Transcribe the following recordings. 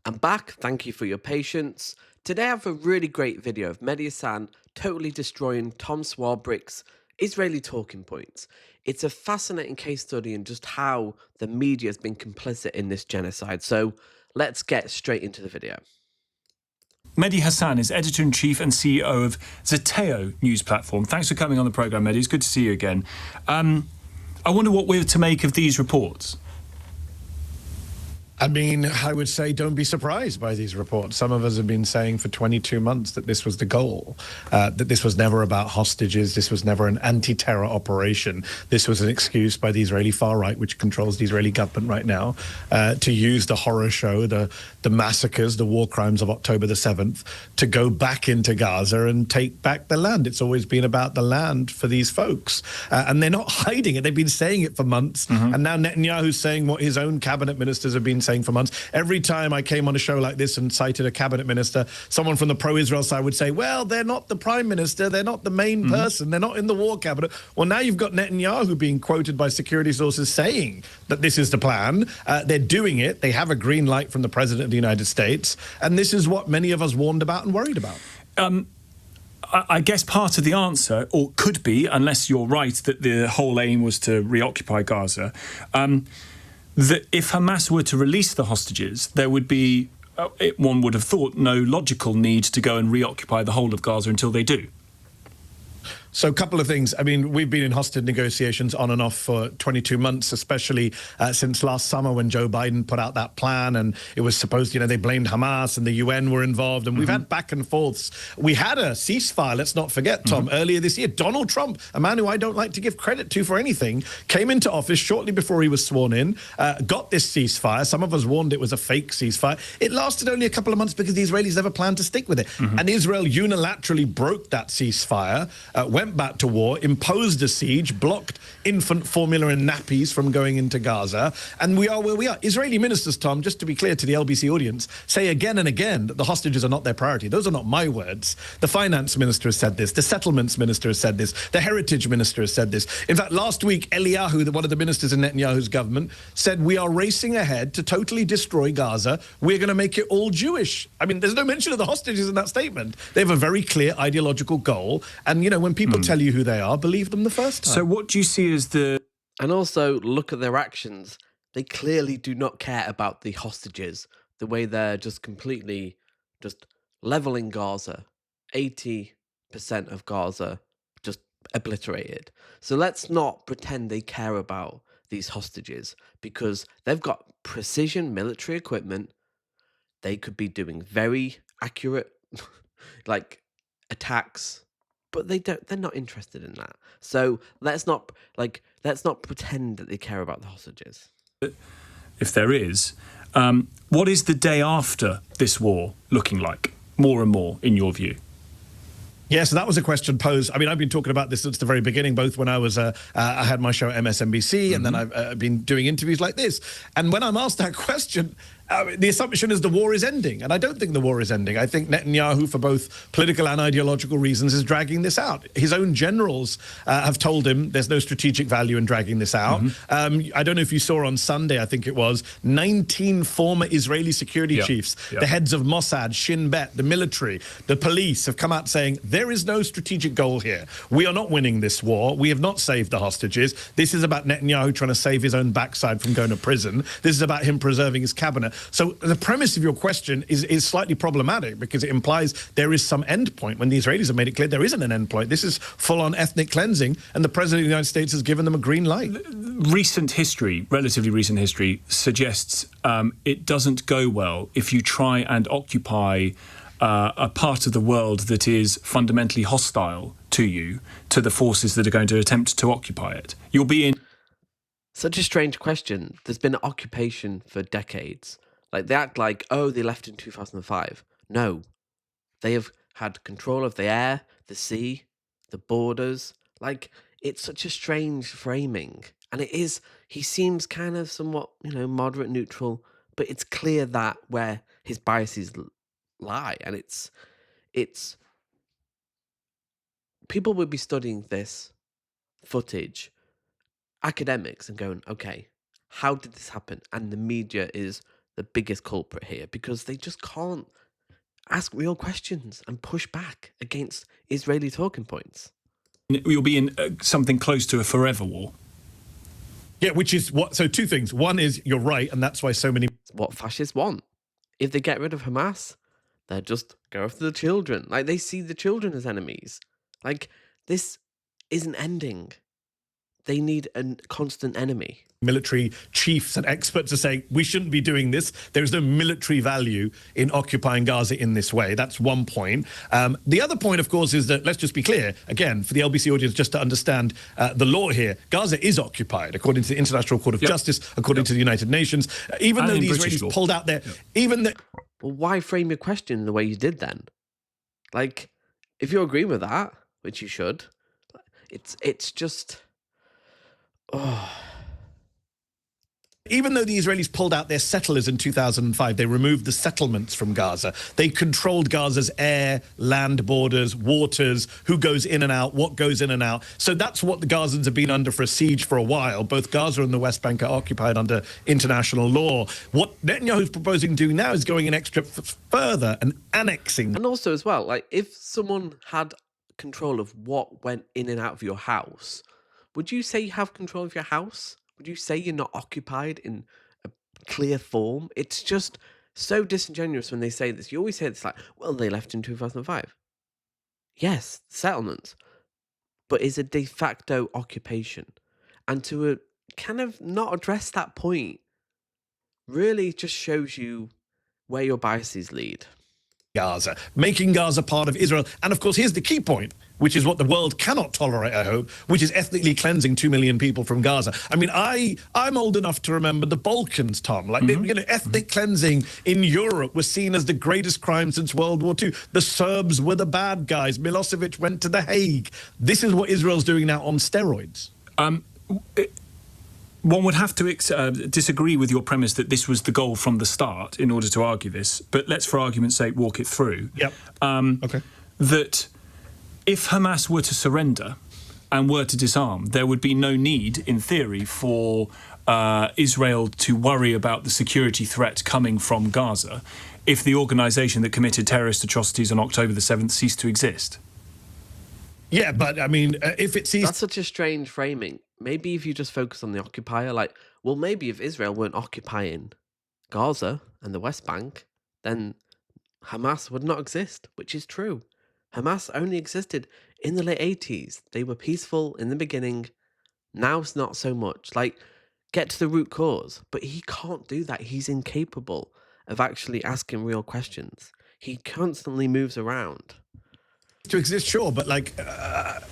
I'm back, thank you for your patience. Today I have a really great video of Mehdi Hasan totally destroying Tom Swarbrick's Israeli talking points. It's a fascinating case study in just how the media has been complicit in this genocide, so let's get straight into the video. Mehdi Hasan is editor-in-chief and CEO of Zeteo news platform. Thanks for coming on the programme, Mehdi. It's good to see you again. I wonder what we're to make of these reports. I mean, I would say don't be surprised by these reports. Some of us have been saying for 22 months that this was the goal, that this was never about hostages. This was never an anti-terror operation. This was an excuse by the Israeli far right, which controls the Israeli government right now, to use the horror show, the massacres, the war crimes of October the 7th, to go back into Gaza and take back the land. It's always been about the land for these folks. And they're not hiding it. They've been saying it for months. And now Netanyahu's saying what his own cabinet ministers have been saying for months. Every time I came on a show like this and cited a cabinet minister, someone from the pro-Israel side would say, well, they're not the prime minister, they're not the main person, they're not in the war cabinet. Well, now you've got Netanyahu being quoted by security sources saying that this is the plan. They're doing it. They have a green light from the president of the United States. And this is what many of us warned about and worried about. I guess part of the answer, or could be, unless you're right, that the whole aim was to reoccupy Gaza, that if Hamas were to release the hostages, there would be, one would have thought, no logical need to go and reoccupy the whole of Gaza until they do. So a couple of things. I mean, we've been in hostage negotiations on and off for 22 months, especially since last summer when Joe Biden put out that plan and it was supposed, they blamed Hamas and the UN were involved and we've had back and forths. We had a ceasefire, let's not forget, Tom, earlier this year. Donald Trump, a man who I don't like to give credit to for anything, came into office shortly before he was sworn in, got this ceasefire. Some of us warned it was a fake ceasefire. It lasted only a couple of months because the Israelis never planned to stick with it. And Israel unilaterally broke that ceasefire, went back to war, imposed a siege, blocked infant formula and nappies from going into Gaza, and we are where we are. Israeli ministers, Tom, just to be clear to the LBC audience, say again and again that the hostages are not their priority. Those are not my words. The finance minister has said this. The settlements minister has said this. The heritage minister has said this. In fact, last week, Eliyahu, one of the ministers in Netanyahu's government, said we are racing ahead to totally destroy Gaza. We're going to make it all Jewish. I mean, there's no mention of the hostages in that statement. They have a very clear ideological goal, and, when people tell you who they are, believe them the first time. So what do you see as the... And also, look at their actions. They clearly do not care about the hostages, the way they're just completely just leveling Gaza. 80% of Gaza just obliterated. So let's not pretend they care about these hostages because they've got precision military equipment. They could be doing very accurate attacks, but they're not interested in that. So let's not pretend that they care about the hostages. If there is, what is the day after this war looking like, more and more, in your view? Yeah, so that was a question posed. I mean, I've been talking about this since the very beginning, both when I was I had my show at MSNBC, and then I've been doing interviews like this. And when I'm asked that question, the assumption is the war is ending. And I don't think the war is ending. I think Netanyahu, for both political and ideological reasons, is dragging this out. His own generals have told him there's no strategic value in dragging this out. I don't know if you saw on Sunday, I think it was, 19 former Israeli security chiefs, the heads of Mossad, Shin Bet, the military, the police, have come out saying there is no strategic goal here. We are not winning this war. We have not saved the hostages. This is about Netanyahu trying to save his own backside from going to prison. This is about him preserving his cabinet. So the premise of your question is slightly problematic because it implies there is some end point when the Israelis have made it clear there isn't an end point. This is full-on ethnic cleansing, and the President of the United States has given them a green light. Recent history, relatively recent history, suggests it doesn't go well if you try and occupy a part of the world that is fundamentally hostile to you, to the forces that are going to attempt to occupy it. You'll be in... Such a strange question. There's been an occupation for decades. They act like, oh, they left in 2005. No. They have had control of the air, the sea, the borders. It's such a strange framing. And it is, he seems kind of somewhat, moderate, neutral, but it's clear that where his biases lie. And it's people would be studying this footage, academics, and going, okay, how did this happen? And the media is the biggest culprit here because they just can't ask real questions and push back against Israeli talking points. You'll be in something close to a forever war. Yeah, which is what. So two things. One is you're right, and that's why so many. It's what fascists want. If they get rid of Hamas, they'll just go after the children. Like, they see the children as enemies. Like, this isn't ending. They need a constant enemy. Military chiefs and experts are saying we shouldn't be doing this. There is no military value in occupying Gaza in this way. That's one point. The other point, of course, is that, let's just be clear, again, for the LBC audience, just to understand the law here, Gaza is occupied, according to the International Court of Justice, according to the United Nations. Even though the Israelis pulled out their... Well, why frame your question the way you did then? Like, if you agree with that, which you should, it's just... Oh... Even though the Israelis pulled out their settlers in 2005, they removed the settlements from Gaza. They controlled Gaza's air, land borders, waters, who goes in and out, what goes in and out. So that's what the Gazans have been under for a siege for a while. Both Gaza and the West Bank are occupied under international law. What Netanyahu's proposing to do now is going an extra further and annexing. And also as well, like, if someone had control of what went in and out of your house, would you say you have control of your house? Would you say you're not occupied in a clear form? It's just so disingenuous when they say this. You always say this like, well, they left in 2005. Yes, settlements. But it's a de facto occupation. And to kind of not address that point really just shows you where your biases lead. Gaza, making Gaza part of Israel. And of course, here's the key point, which is what the world cannot tolerate, I hope, which is ethnically cleansing 2 million people from Gaza. I mean, I'm old enough to remember the Balkans, Tom. Like, ethnic cleansing in Europe was seen as the greatest crime since World War II. The Serbs were the bad guys. Milosevic went to The Hague. This is what Israel's doing now on steroids. One would have to disagree with your premise that this was the goal from the start in order to argue this, but let's, for argument's sake, walk it through. Yep. Okay. That if Hamas were to surrender and were to disarm, there would be no need, in theory, for Israel to worry about the security threat coming from Gaza if the organisation that committed terrorist atrocities on October the 7th ceased to exist. Yeah, but I mean, if it ceased... That's such a strange framing. Maybe if you just focus on the occupier, like, well, maybe if Israel weren't occupying Gaza and the West Bank, then Hamas would not exist, which is true. Hamas only existed in the late 80s. They were peaceful in the beginning. Now it's not so much. Like, get to the root cause. But he can't do that. He's incapable of actually asking real questions. He constantly moves around. To exist, sure, but like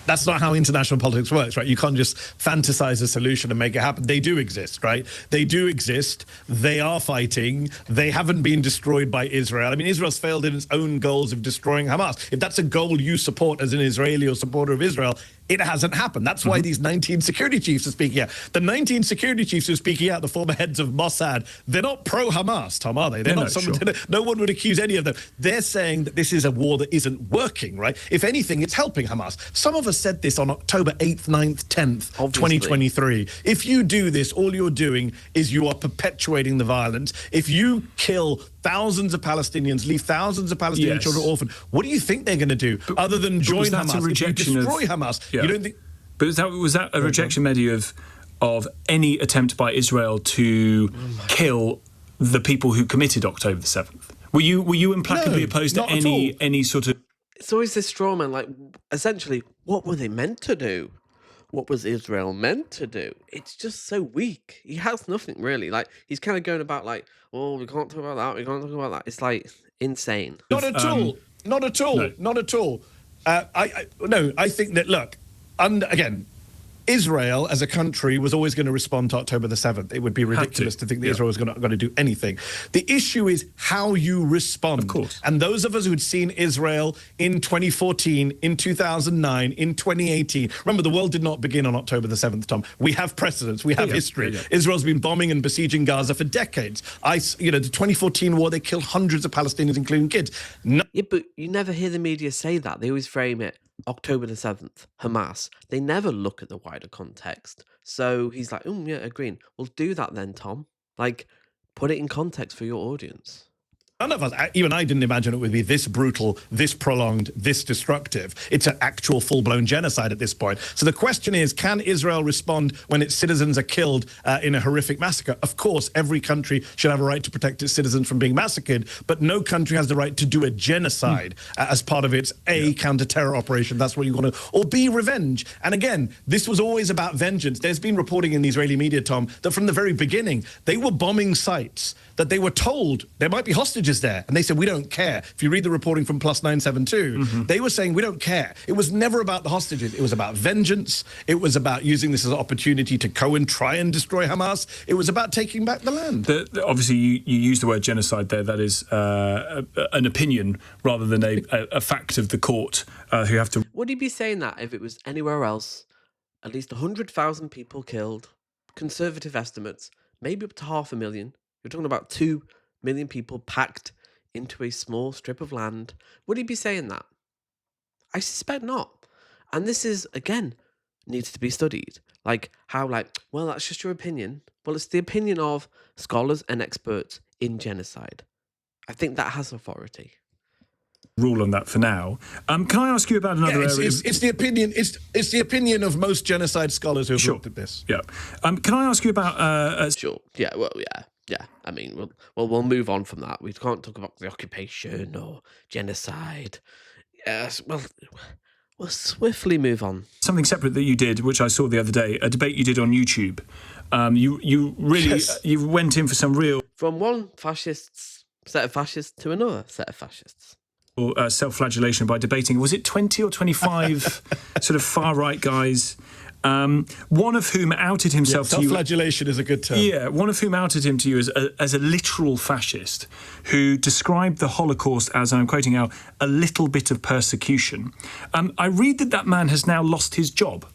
that's not how international politics works, right? You can't just fantasize a solution and make it happen. They do exist, right? They do exist. They are fighting. They haven't been destroyed by Israel. I mean, Israel's failed in its own goals of destroying Hamas. If that's a goal you support as an Israeli or supporter of Israel, it hasn't happened. That's why these 19 security chiefs are speaking out. The 19 security chiefs who are speaking out, the former heads of Mossad, they're not pro-Hamas, Tom, are they? They're not. No one would accuse any of them. They're saying that this is a war that isn't working, right? If anything, it's helping Hamas. Some of us said this on October 8th, 9th, 10th, Obviously. 2023. If you do this, all you're doing is you are perpetuating the violence. If you kill thousands of Palestinians, leave thousands of Palestinian children orphaned, what do you think they're going to do other than join Hamas? If you destroy Hamas, you don't think... But was that a rejection, Mehdi, of any attempt by Israel to kill the people who committed October the 7th? Were you implacably opposed to any sort of... It's always this straw man, like, essentially, what were they meant to do? What was Israel meant to do? It's just so weak. He has nothing, really. Like, he's kind of going about, like, oh, we can't talk about that, we can't talk about that. It's, like, insane. Not at all. Not at all. No. Not at all. I think that, look, again, Israel as a country was always going to respond to October the 7th. It would be ridiculous to think that Israel was going to do anything. The issue is how you respond. Of course. And those of us who had seen Israel in 2014, in 2009, in 2018, remember, the world did not begin on October the 7th, Tom. We have precedents. We have history. Israel's been bombing and besieging Gaza for decades. The 2014 war, they killed hundreds of Palestinians, including kids. Yeah, but you never hear the media say that. They always frame it October the 7th, Hamas. They never look at the wider context. So he's like, yeah, agreeing. Well, do that then, Tom. Like, Put it in context for your audience. None of us, even I didn't imagine it would be this brutal, this prolonged, this destructive. It's an actual full-blown genocide at this point. So the question is, can Israel respond when its citizens are killed in a horrific massacre? Of course, every country should have a right to protect its citizens from being massacred, but no country has the right to do a genocide as part of its counter-terror operation. That's what you want to, or B, revenge. And again, this was always about vengeance. There's been reporting in the Israeli media, Tom, that from the very beginning, they were bombing sites that they were told there might be hostages there. And they said, we don't care. If you read the reporting from Plus 972, they were saying, we don't care. It was never about the hostages. It was about vengeance. It was about using this as an opportunity to go and try and destroy Hamas. It was about taking back the land. Obviously, you use the word genocide there. That is an opinion rather than a fact of the court who have to... Would you be saying that if it was anywhere else? At least 100,000 people killed. Conservative estimates, maybe up to 500,000. You're talking about 2 million people packed into a small strip of land. Would he be saying that? I suspect not. And this is, again, needs to be studied. Like, how, well, that's just your opinion. Well, it's the opinion of scholars and experts in genocide. I think that has authority. Rule on that for now. Can I ask you about another area? It's the opinion. It's the opinion of most genocide scholars who have looked at this. Yeah. Can I ask you about? Sure. Yeah. Well. Yeah. Yeah. I mean, we'll move on from that. We can't talk about the occupation or genocide. Yes. Well, we'll swiftly move on. Something separate that you did, which I saw the other day, a debate you did on YouTube. You really you went in for some real from one set of fascists to another set of fascists. Self-flagellation by debating, was it 20 or 25 sort of far-right guys, one of whom outed himself to you... Self-flagellation is a good term. Yeah, one of whom outed him to you as a literal fascist who described the Holocaust as, I'm quoting now, a little bit of persecution. I read that man has now lost his job.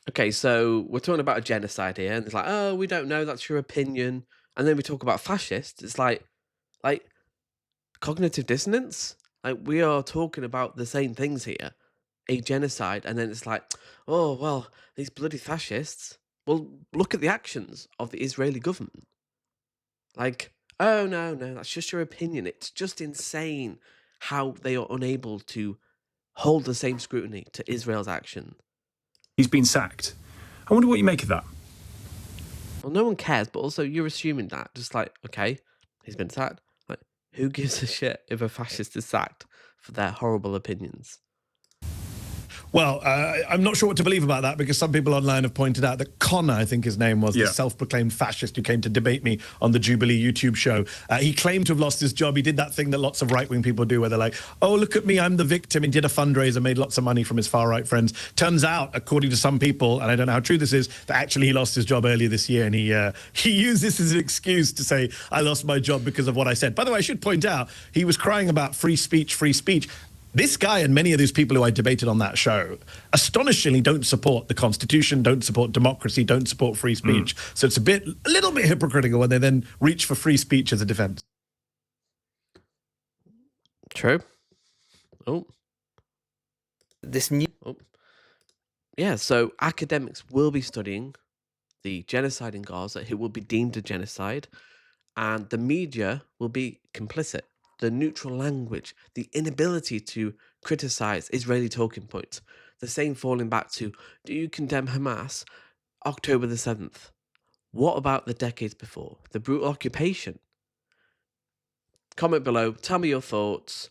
Okay, so we're talking about a genocide here, and it's like, oh, we don't know, that's your opinion. And then we talk about fascists. It's like... cognitive dissonance? Like, we are talking about the same things here. A genocide, and then it's like, oh, well, these bloody fascists. Well, look at the actions of the Israeli government. Like, oh, no, that's just your opinion. It's just insane how they are unable to hold the same scrutiny to Israel's action. He's been sacked. I wonder what you make of that. Well, no one cares, but also you're assuming that. Just like, okay, he's been sacked. Who gives a shit if a fascist is sacked for their horrible opinions? Well, I'm not sure what to believe about that, because some people online have pointed out that Connor, I think his name was, the self-proclaimed fascist who came to debate me on the Jubilee YouTube show. He claimed to have lost his job. He did that thing that lots of right-wing people do where they're like, oh, look at me, I'm the victim. He did a fundraiser, made lots of money from his far-right friends. Turns out, according to some people, and I don't know how true this is, that actually he lost his job earlier this year, and he used this as an excuse to say, I lost my job because of what I said. By the way, I should point out, he was crying about free speech, free speech. This guy and many of these people who I debated on that show astonishingly don't support the Constitution, don't support democracy, don't support free speech. So it's a little bit hypocritical when they then reach for free speech as a defense. True. Oh. Yeah, so academics will be studying the genocide in Gaza. It will be deemed a genocide, and the media will be complicit. The neutral language, the inability to criticize Israeli talking points, the same falling back to, do you condemn Hamas? October the 7th. What about the decades before? The brutal occupation? Comment below, tell me your thoughts.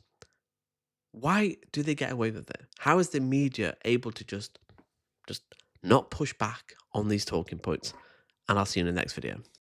Why do they get away with it? How is the media able to just not push back on these talking points? And I'll see you in the next video.